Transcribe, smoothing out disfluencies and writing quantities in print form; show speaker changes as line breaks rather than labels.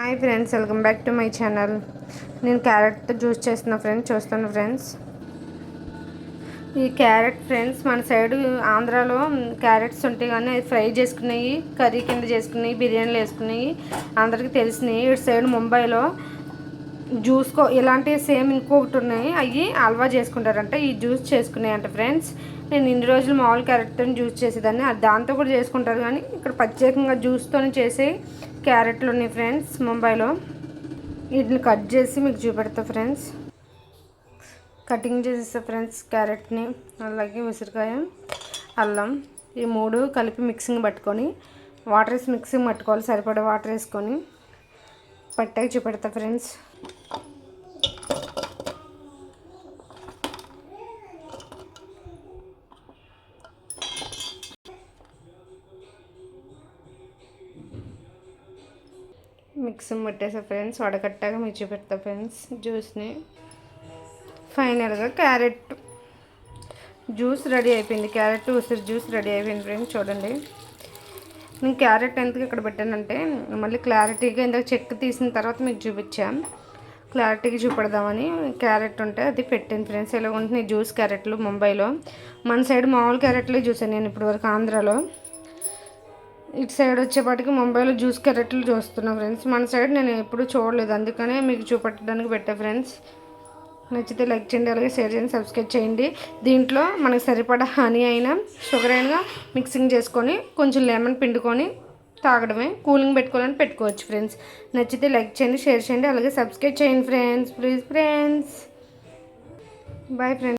Hi friends, welcome back to my channel. నేను carrot juice చేస్తున్నా friends, చూస్తాను friends. ఈ క్యారెట్ ఫ్రెండ్స్ మన సైడ్ ఆంధ్రాలో క్యారెట్స్ ఉంటాయి కానీ అది ఫ్రై చేసుకునేవి, కర్రీ కింద చేసుకునేవి, బిర్యానీలు వేసుకునేవి అందరికీ తెలిసినాయి. ఇటు సైడ్ ముంబైలో ఇలాంటి సేమ్ ఇంకొకటి ఉన్నాయి, అవి హల్వా చేసుకుంటారంట. ఈ జ్యూస్ చేసుకున్నాయి అంట ఫ్రెండ్స్. నేను ఇన్ని రోజులు మామూలు క్యారెట్తో జ్యూస్ చేసేదాన్ని, దాంతో కూడా చేసుకుంటారు కానీ ఇక్కడ ప్రత్యేకంగా జ్యూస్తో చేసే క్యారెట్లు ఉన్నాయి ఫ్రెండ్స్ ముంబైలో. వీటిని కట్ చేసి మీకు చూపెడతా ఫ్రెండ్స్. కటింగ్ చేసేస్తా ఫ్రెండ్స్ క్యారెట్ని, అలాగే ఉసిరికాయ, అల్లం, ఈ మూడు కలిపి మిక్సింగ్ పట్టుకొని వాటర్ వేసి మిక్సింగ్ పట్టుకోవాలి. సరిపడే వాటర్ వేసుకొని పట్టాక చూపెడతా ఫ్రెండ్స్. మిక్సింగ్ పట్టేసా ఫ్రెండ్స్, వడకట్టాక మీకు చూపెడతా ఫ్రెండ్స్ జ్యూస్ని. ఫైనల్గా క్యారెట్ జ్యూస్ రెడీ అయిపోయింది. క్యారెట్ ఉసిరి జ్యూస్ రెడీ అయిపోయింది ఫ్రెండ్స్. చూడండి, నేను క్యారెట్ ఎందుకు ఇక్కడ పెట్టానంటే మళ్ళీ క్లారిటీగా ఇందాక చెక్ తీసిన తర్వాత మీకు చూపించాను, క్లారిటీగా చూపెడదామని క్యారెట్ ఉంటే అది పెట్టాను ఫ్రెండ్స్. ఇలా ఉంటున్నాయి జ్యూస్ క్యారెట్లు ముంబైలో. మన సైడ్ మామూలు క్యారెట్లే చూసాను నేను ఇప్పటివరకు ఆంధ్రాలో. ఇటు సైడ్ వచ్చేపాటికి ముంబైలో జ్యూస్ క్యారెట్లు చూస్తున్నాను ఫ్రెండ్స్. మన సైడ్ నేను ఎప్పుడు చూడలేదు, అందుకనే మీకు చూపెట్టడానికి పెట్టా ఫ్రెండ్స్. నచ్చితే లైక్ చేయండి, అలాగే షేర్ చేయండి, సబ్స్క్రైబ్ చేయండి. దీంట్లో మనకు సరిపడా హనీ అయినా షుగర్ అయినా మిక్సింగ్ చేసుకొని కొంచెం లెమన్ పిండుకొని తాగడమే. కూలింగ్ పెట్టుకోవాలని పెట్టుకోవచ్చు ఫ్రెండ్స్. నచ్చితే లైక్ చేయండి, షేర్ చేయండి, అలాగే సబ్స్క్రైబ్ చేయండి friends. Please friends, bye friends.